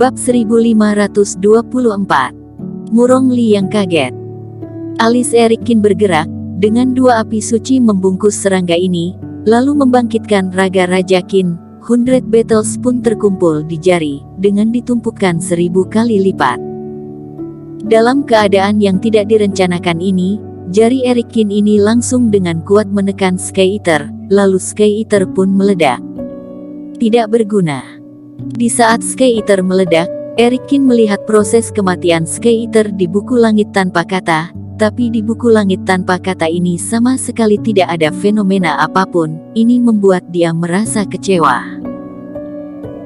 Bab 1524. Murong Li yang kaget. Alis Erik Kin bergerak, dengan dua api suci membungkus serangga ini, lalu membangkitkan raga Raja Qin. 100 Battles pun terkumpul di jari, dengan ditumpukan 1000 kali lipat. Dalam keadaan yang tidak direncanakan ini, jari Erik Kin ini langsung dengan kuat menekan Sky Eater, lalu Sky Eater pun meledak. Tidak berguna. Di saat Sky Eater meledak, Erik Kin melihat proses kematian Sky Eater di buku langit tanpa kata, tapi di buku langit tanpa kata ini sama sekali tidak ada fenomena apapun. Ini membuat dia merasa kecewa.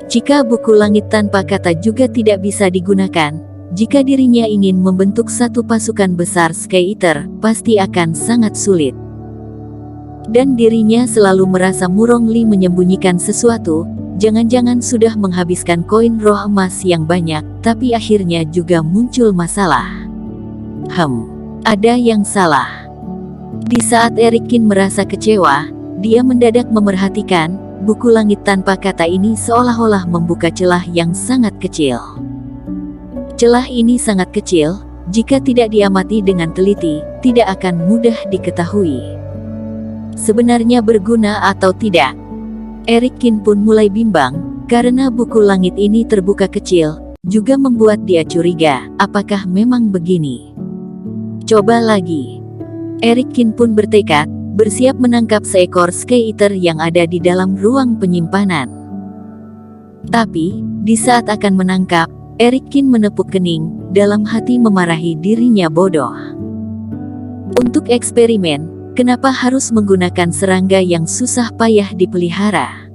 Jika buku langit tanpa kata juga tidak bisa digunakan, jika dirinya ingin membentuk satu pasukan besar Sky Eater, pasti akan sangat sulit. Dan dirinya selalu merasa Murong Li menyembunyikan sesuatu. Jangan-jangan sudah menghabiskan koin roh emas yang banyak, tapi akhirnya juga muncul masalah. Ada yang salah. Di saat Erik Kin merasa kecewa, dia mendadak memerhatikan, buku langit tanpa kata ini seolah-olah membuka celah yang sangat kecil. Celah ini sangat kecil, jika tidak diamati dengan teliti, tidak akan mudah diketahui. Sebenarnya berguna atau tidak? Erik Kin pun mulai bimbang, karena buku langit ini terbuka kecil, juga membuat dia curiga, apakah memang begini? Coba lagi. Erik Kin pun bertekad, bersiap menangkap seekor Sky Eater yang ada di dalam ruang penyimpanan. Tapi, di saat akan menangkap, Erik Kin menepuk kening, dalam hati memarahi dirinya bodoh. Untuk eksperimen, kenapa harus menggunakan serangga yang susah payah dipelihara?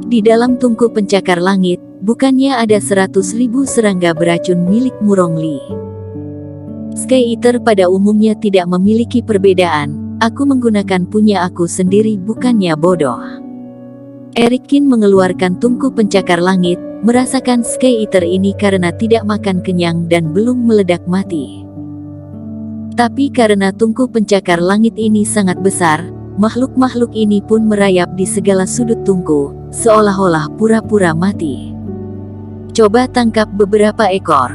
Di dalam tungku pencakar langit, bukannya ada 100.000 serangga beracun milik Murong Li? Sky Eater pada umumnya tidak memiliki perbedaan, aku menggunakan punya aku sendiri bukannya bodoh. Erik Kin mengeluarkan tungku pencakar langit, merasakan Sky Eater ini karena tidak makan kenyang dan belum meledak mati. Tapi karena tungku pencakar langit ini sangat besar, makhluk-makhluk ini pun merayap di segala sudut tungku, seolah-olah pura-pura mati. Coba tangkap beberapa ekor.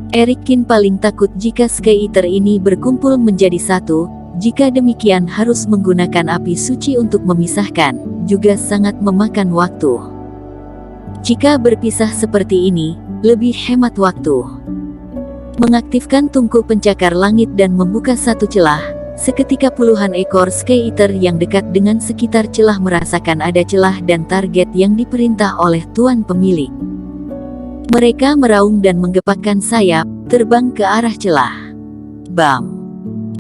Erik Kin paling takut jika Sky Eater ini berkumpul menjadi satu, jika demikian harus menggunakan api suci untuk memisahkan, juga sangat memakan waktu. Jika berpisah seperti ini, lebih hemat waktu. Mengaktifkan tungku pencakar langit dan membuka satu celah, seketika puluhan ekor Sky Eater yang dekat dengan sekitar celah merasakan ada celah dan target yang diperintah oleh tuan pemilik. Mereka meraung dan menggepakkan sayap, terbang ke arah celah. Bam!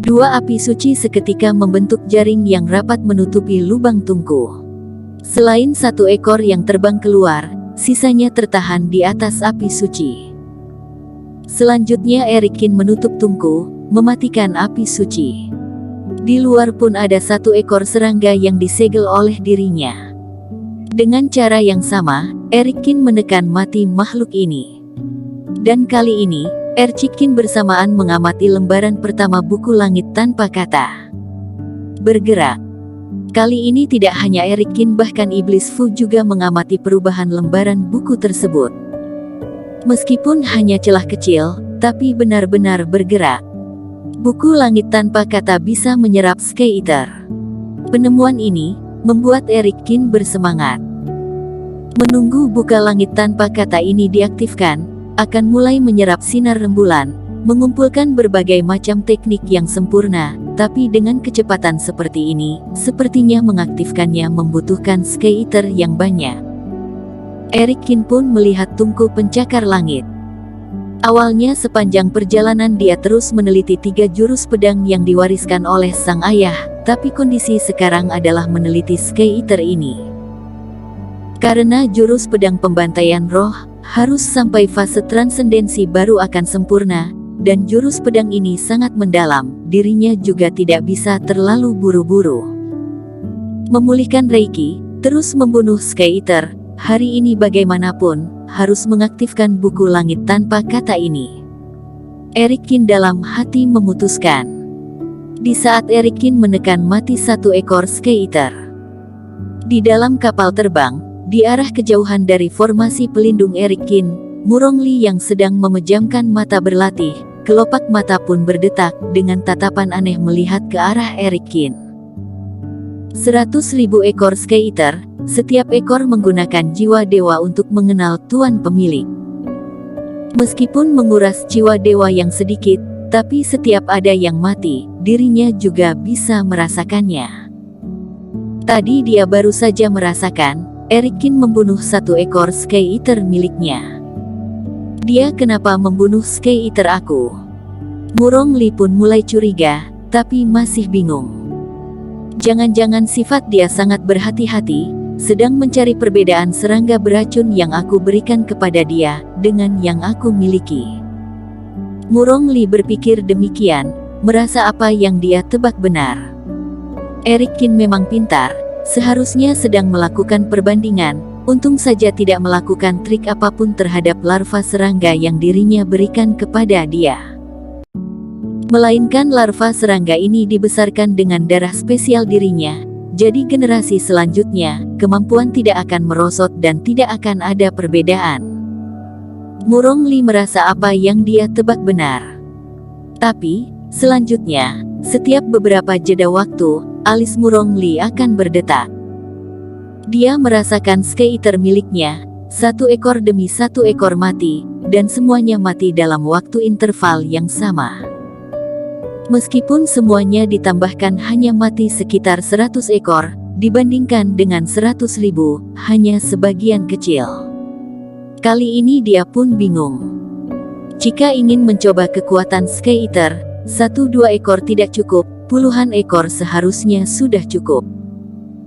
Dua api suci seketika membentuk jaring yang rapat menutupi lubang tungku. Selain satu ekor yang terbang keluar, sisanya tertahan di atas api suci. Selanjutnya Erik Kin menutup tungku, mematikan api suci. Di luar pun ada satu ekor serangga yang disegel oleh dirinya. Dengan cara yang sama, Erik Kin menekan mati makhluk ini. Dan kali ini, Erik Kin bersamaan mengamati lembaran pertama buku langit tanpa kata. Bergerak. Kali ini tidak hanya Erik Kin, bahkan Iblis Fu juga mengamati perubahan lembaran buku tersebut. Meskipun hanya celah kecil, tapi benar-benar bergerak. Buku langit tanpa kata bisa menyerap Sky Eater. Penemuan ini membuat Erik Kin bersemangat. Menunggu buku langit tanpa kata ini diaktifkan, akan mulai menyerap sinar rembulan, mengumpulkan berbagai macam teknik yang sempurna, tapi dengan kecepatan seperti ini, sepertinya mengaktifkannya membutuhkan Sky Eater yang banyak. Erik Kin pun melihat tungku pencakar langit. Awalnya sepanjang perjalanan dia terus meneliti 3 jurus pedang yang diwariskan oleh sang ayah, tapi kondisi sekarang adalah meneliti Sky Eater ini. Karena jurus pedang pembantaian roh, harus sampai fase transendensi baru akan sempurna, dan jurus pedang ini sangat mendalam, dirinya juga tidak bisa terlalu buru-buru. Memulihkan Reiki, terus membunuh Sky Eater, hari ini bagaimanapun, harus mengaktifkan buku langit tanpa kata ini. Erik Kin dalam hati memutuskan. Di saat Erik Kin menekan mati satu ekor Sky Eater. Di dalam kapal terbang, di arah kejauhan dari formasi pelindung Erik Kin, Murongli yang sedang memejamkan mata berlatih, kelopak mata pun berdetak dengan tatapan aneh melihat ke arah Eric Kin. 100.000 ekor Sky-Eater, setiap ekor menggunakan jiwa dewa untuk mengenal tuan pemilik. Meskipun menguras jiwa dewa yang sedikit, tapi setiap ada yang mati, dirinya juga bisa merasakannya. Tadi dia baru saja merasakan, Eric Kin membunuh satu ekor Sky-Eater miliknya. Dia kenapa membunuh Sky-Eater aku? Murongli pun mulai curiga, tapi masih bingung. Jangan-jangan sifat dia sangat berhati-hati, sedang mencari perbedaan serangga beracun yang aku berikan kepada dia, dengan yang aku miliki. Murongli berpikir demikian, merasa apa yang dia tebak benar. Eric Kin memang pintar, seharusnya sedang melakukan perbandingan, untung saja tidak melakukan trik apapun terhadap larva serangga yang dirinya berikan kepada dia. Melainkan larva serangga ini dibesarkan dengan darah spesial dirinya, jadi generasi selanjutnya, kemampuan tidak akan merosot dan tidak akan ada perbedaan. Murongli merasa apa yang dia tebak benar. Tapi, selanjutnya, setiap beberapa jeda waktu, alis Murongli akan berdetak. Dia merasakan Sky-Eater miliknya, satu ekor demi satu ekor mati, dan semuanya mati dalam waktu interval yang sama. Meskipun semuanya ditambahkan hanya mati sekitar 100 ekor, dibandingkan dengan 100.000, hanya sebagian kecil. Kali ini dia pun bingung. Jika ingin mencoba kekuatan Sky-Eater, 1-2 ekor tidak cukup, puluhan ekor seharusnya sudah cukup.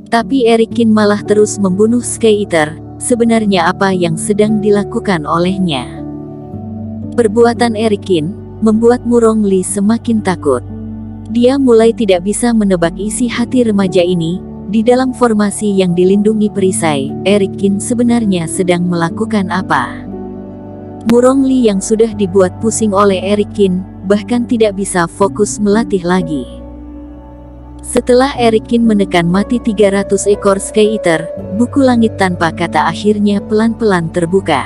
Tapi Eric Kin malah terus membunuh Sky-Eater, sebenarnya apa yang sedang dilakukan olehnya? Perbuatan Eric Kin membuat Murongli semakin takut. Dia mulai tidak bisa menebak isi hati remaja ini. Di dalam formasi yang dilindungi perisai, Eric Kin sebenarnya sedang melakukan apa? Murongli yang sudah dibuat pusing oleh Eric Kin, bahkan tidak bisa fokus melatih lagi. Setelah Eric Kin menekan mati 300 ekor Sky-Eater, buku langit tanpa kata akhirnya pelan-pelan terbuka.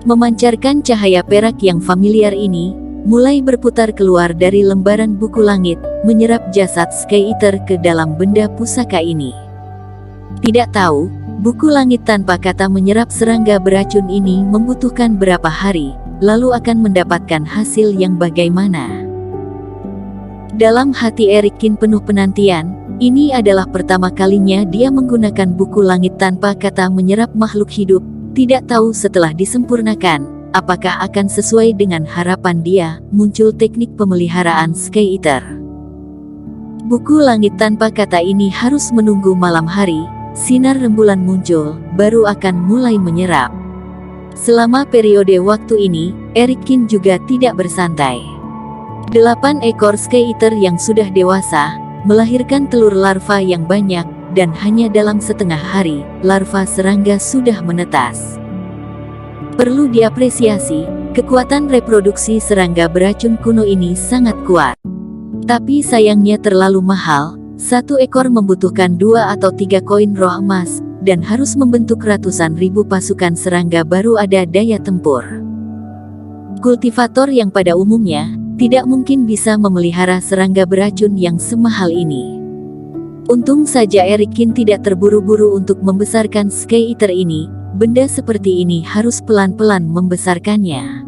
Memancarkan cahaya perak yang familiar ini, mulai berputar keluar dari lembaran buku langit, menyerap jasad Sky-Eater ke dalam benda pusaka ini. Tidak tahu, buku langit tanpa kata menyerap serangga beracun ini membutuhkan berapa hari, lalu akan mendapatkan hasil yang bagaimana. Dalam hati Eric Kin penuh penantian, ini adalah pertama kalinya dia menggunakan buku langit tanpa kata menyerap makhluk hidup. Tidak tahu setelah disempurnakan, apakah akan sesuai dengan harapan dia, muncul teknik pemeliharaan Sky-Eater. Buku langit tanpa kata ini harus menunggu malam hari, sinar rembulan muncul, baru akan mulai menyerap. Selama periode waktu ini, Eric Kin juga tidak bersantai. 8 ekor Sky-Eater yang sudah dewasa, melahirkan telur larva yang banyak, dan hanya dalam setengah hari, larva serangga sudah menetas. Perlu diapresiasi, kekuatan reproduksi serangga beracun kuno ini sangat kuat. Tapi sayangnya terlalu mahal, satu ekor membutuhkan 2 atau 3 koin roh emas, dan harus membentuk ratusan ribu pasukan serangga baru ada daya tempur. Kultivator yang pada umumnya, tidak mungkin bisa memelihara serangga beracun yang semahal ini. Untung saja Eric Kin tidak terburu-buru untuk membesarkan Sky-Eater ini, benda seperti ini harus pelan-pelan membesarkannya.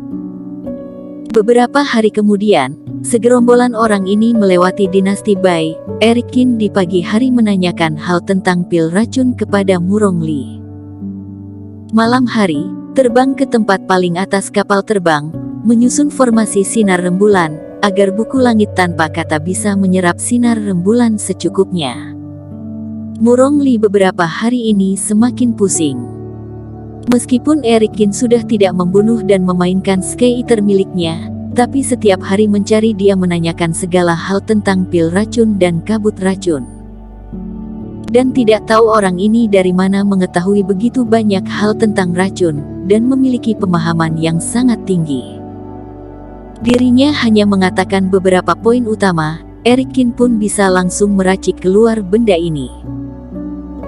Beberapa hari kemudian, segerombolan orang ini melewati dinasti Bai. Eric Kin di pagi hari menanyakan hal tentang pil racun kepada Murongli. Malam hari, terbang ke tempat paling atas kapal terbang, menyusun formasi sinar rembulan, agar buku langit tanpa kata bisa menyerap sinar rembulan secukupnya. Murongli beberapa hari ini semakin pusing. Meskipun Eric Kin sudah tidak membunuh dan memainkan Sky-Eater miliknya, tapi setiap hari mencari dia menanyakan segala hal tentang pil racun dan kabut racun. Dan tidak tahu orang ini dari mana mengetahui begitu banyak hal tentang racun, dan memiliki pemahaman yang sangat tinggi. Dirinya hanya mengatakan beberapa poin utama, Eric Kin pun bisa langsung meracik keluar benda ini.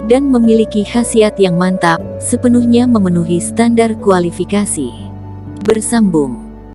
dan memiliki khasiat yang mantap, sepenuhnya memenuhi standar kualifikasi. Bersambung.